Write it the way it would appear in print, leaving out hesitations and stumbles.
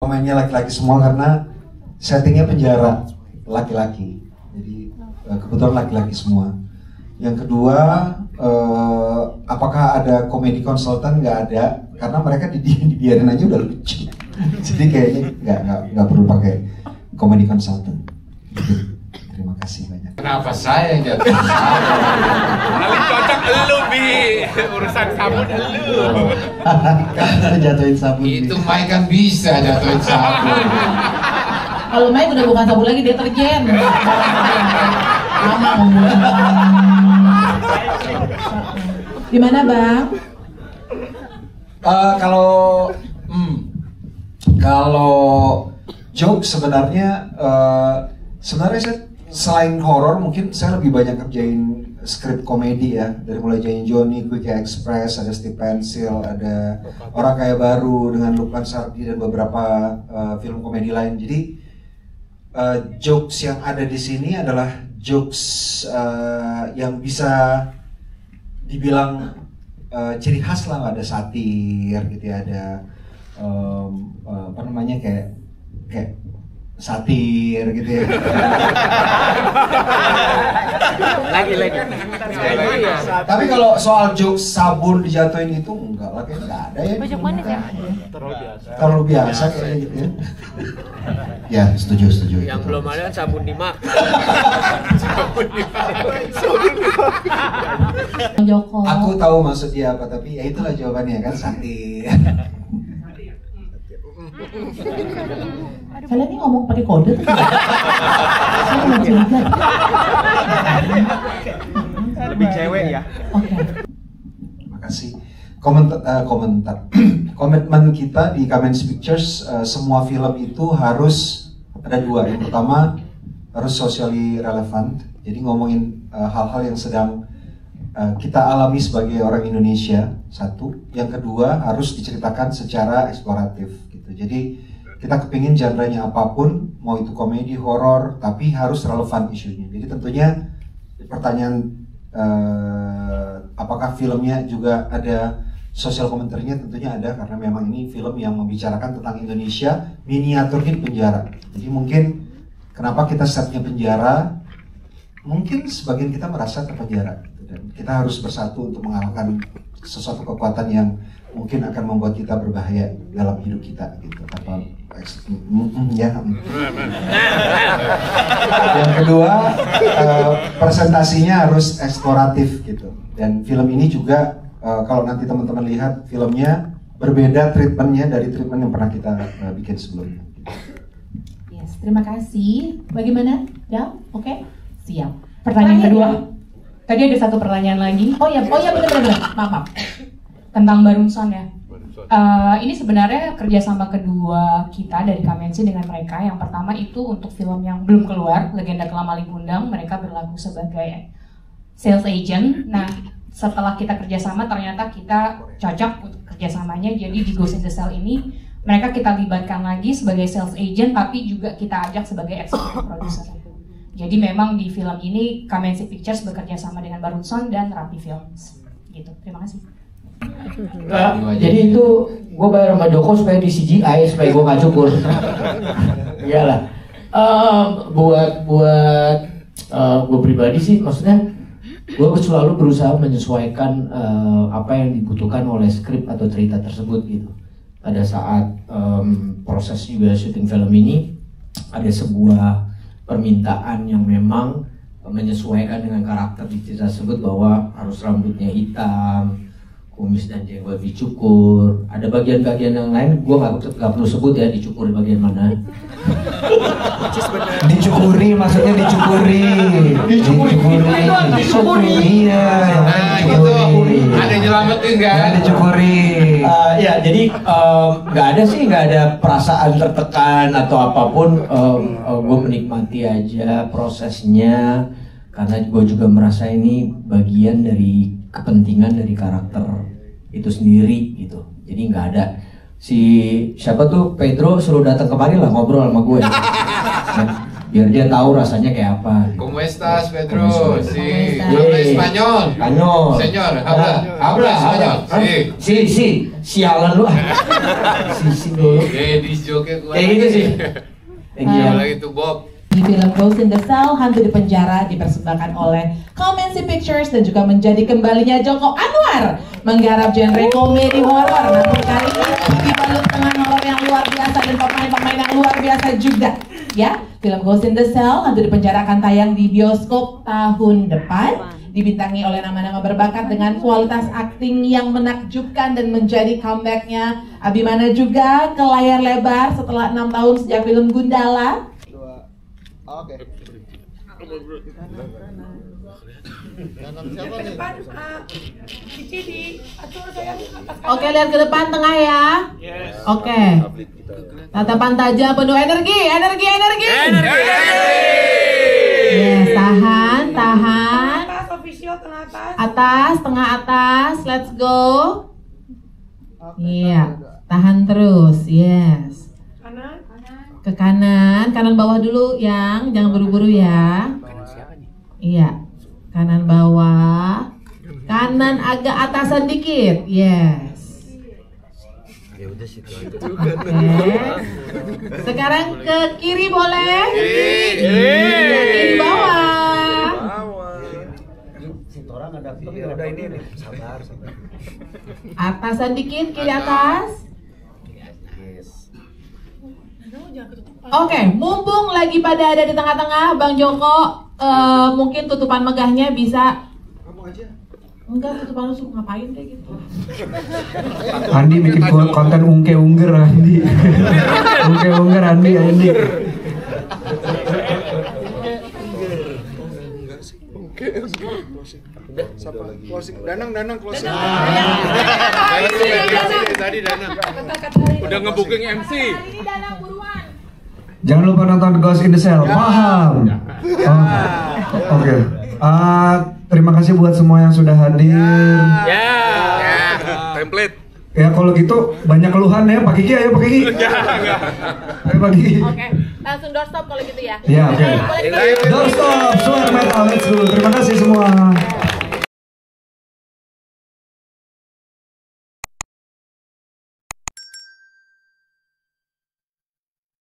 pemainnya laki-laki semua karena settingnya penjara laki-laki. Jadi kebetulan laki-laki semua. Yang kedua, apakah ada komedi konsultan? Nggak ada, karena mereka dibiarin aja udah lucu. Jadi kayaknya nggak perlu pakai komedi konsultan. Terima kasih banyak. Kenapa saya yang jatuh? Paling cocok elu, Bi. Urusan sabun elu. Kan jatuhin sabun. Itu Mai kan bisa jatuhin sabun. Kalau Mai udah bukan sabun lagi, deterjen. Lama ngomongnya. Gimana Bang? Kalau joke sebenarnya saya selain horor mungkin saya lebih banyak kerjain skrip komedi ya, dari mulai Jane Johnny, Quick Express, ada Steve Pencil, ada Orang Kaya Baru dengan Lukman Sardi dan beberapa film komedi lain. Jadi jokes yang ada di sini adalah jokes yang bisa dibilang ciri khas lah, ada satir gitu ya, ada apa namanya kayak satir gitu ya. Lagi. Tapi kalau soal jokes sabun dijatuhin itu enggak lah, kayaknya enggak ada ya. Bajak manis ya? Terlalu biasa kayaknya gitu ya. Ya, setuju. Yang belum ada sabun dimakan. Joko. Aku tahu maksud dia apa, tapi ya itulah jawabannya kan, satir. Kalian ini ngomong pakai kode tuh? Saya mau curiga. Lebih cewek ya. Oke. Terima kasih. Komitmen kita di Kamenz Pictures, semua film itu harus ada dua. Yang pertama harus socially relevant, jadi ngomongin hal-hal yang sedang kita alami sebagai orang Indonesia, satu. Yang kedua harus diceritakan secara eksploratif gitu. Jadi kita kepingin genre-nya apapun, mau itu komedi, horor, tapi harus relevan isunya. Jadi tentunya pertanyaan apakah filmnya juga ada sosial komentarnya, tentunya ada, karena memang ini film yang membicarakan tentang Indonesia miniaturnya di penjara. Jadi mungkin kenapa kita setnya penjara, mungkin sebagian kita merasa terpenjara gitu, dan kita harus bersatu untuk mengalahkan sesuatu kekuatan yang mungkin akan membuat kita berbahaya dalam hidup kita gitu. Yang kedua, presentasinya harus eksploratif gitu. Dan film ini juga kalau nanti teman-teman lihat filmnya berbeda treatmentnya dari treatment yang pernah kita bikin sebelumnya. Yes, terima kasih. Bagaimana? Ya, oke, siap. Pertanyaan kedua. Tadi ada satu pertanyaan lagi. Oh ya benar. Maaf. Tentang Barunson ya. Ini sebenarnya kerjasama kedua kita dari Kamenz dengan mereka. Yang pertama itu untuk film yang belum keluar, Legenda Kelam Malin Kundang. Mereka berlaku sebagai sales agent. Nah, setelah kita kerjasama ternyata kita cocok untuk kerjasamanya. Jadi di Ghost in the Shell ini mereka kita libatkan lagi sebagai sales agent, tapi juga kita ajak sebagai executive producer. Jadi memang di film ini Kamenz Pictures bekerja sama dengan Barunson dan Rapi Films. Gitu. Terima kasih. Jadi itu gue bayar sama Joko supaya di CGI supaya gue gak cukur. Iyalah. Buat gue pribadi sih, maksudnya gue selalu berusaha menyesuaikan apa yang dibutuhkan oleh skrip atau cerita tersebut gitu. Pada saat proses juga syuting film ini ada sebuah permintaan yang memang menyesuaikan dengan karakter di cerita tersebut, bahwa harus rambutnya hitam, kumis dan jenggot dicukur. Ada bagian-bagian yang lain gue nggak perlu sebut ya, dicukur di bagian mana. Dicukuri, maksudnya dicukuri. Iya. Gitu. Ada nyelamatin kan? Dicukuri. Ya jadi nggak ada perasaan tertekan atau apapun. Gue menikmati aja prosesnya, karena gue juga merasa ini bagian dari kepentingan dari karakter itu sendiri gitu. Jadi nggak ada siapa tuh Pedro suruh datang kemari lah ngobrol sama gue. biar dia tahu rasanya kayak apa. ¿Cómo estás, Pedro? ¿Cómo estás? Sí. Sí. ¿Habla español? Español. Señor, habla español. Sí. Si, sialan lu. Si dulu. Dis joke gua. Kayak gitu sih. Gila lagi tuh Bob. Di film Ghost in the Cell, Hantu di Penjara dipersembahkan oleh Comency Pictures dan juga menjadi kembalinya Joko Anwar menggarap genre komedi horor. Namun kali ini dibalut dengan horor yang luar biasa dan pemain-pemain yang luar biasa juga. Ya, film Ghost in the Cell, Hantu di Penjara akan tayang di bioskop tahun depan. Dibintangi oleh nama-nama berbakat dengan kualitas akting yang menakjubkan dan menjadi comebacknya Abimana juga ke layar lebar setelah 6 tahun sejak film Gundala. Oke. Oke, lihat ke depan tengah ya. Oke. Tatapan tajam penuh energi. Yes, tahan. Atas, tengah atas. Let's go. Iya, tahan terus. Yes. Ke kanan bawah dulu yang, jangan buru-buru ya. Iya, kanan bawah, kanan agak atasan dikit, yes. Oke. Sekarang ke kiri boleh? Kiri bawah. Atasan dikit, kiri atas. Oke, mumpung lagi pada ada di tengah-tengah, Bang Joko, mungkin tutupan megahnya bisa. Kamu aja. Enggak, tutupan lu suka ngapain kayak gitu? Andi bikin konten ungke-ungger Andi. Ungke-ungger Andi. Closing. Danang closing. Tadi Danang. Udah ngebooking MC. Jangan lupa nonton Ghost in the Cell. Paham? Oke. Terima kasih buat semua yang sudah hadir. Template. Ya kalau gitu banyak keluhan ya Pak Kiki, ayo Pak Kiki. Ayo Pak Kiki. Oke, langsung doorstop kalau gitu ya. Iya, oke. Doorstop, suara metal, let's go. Terima kasih semua.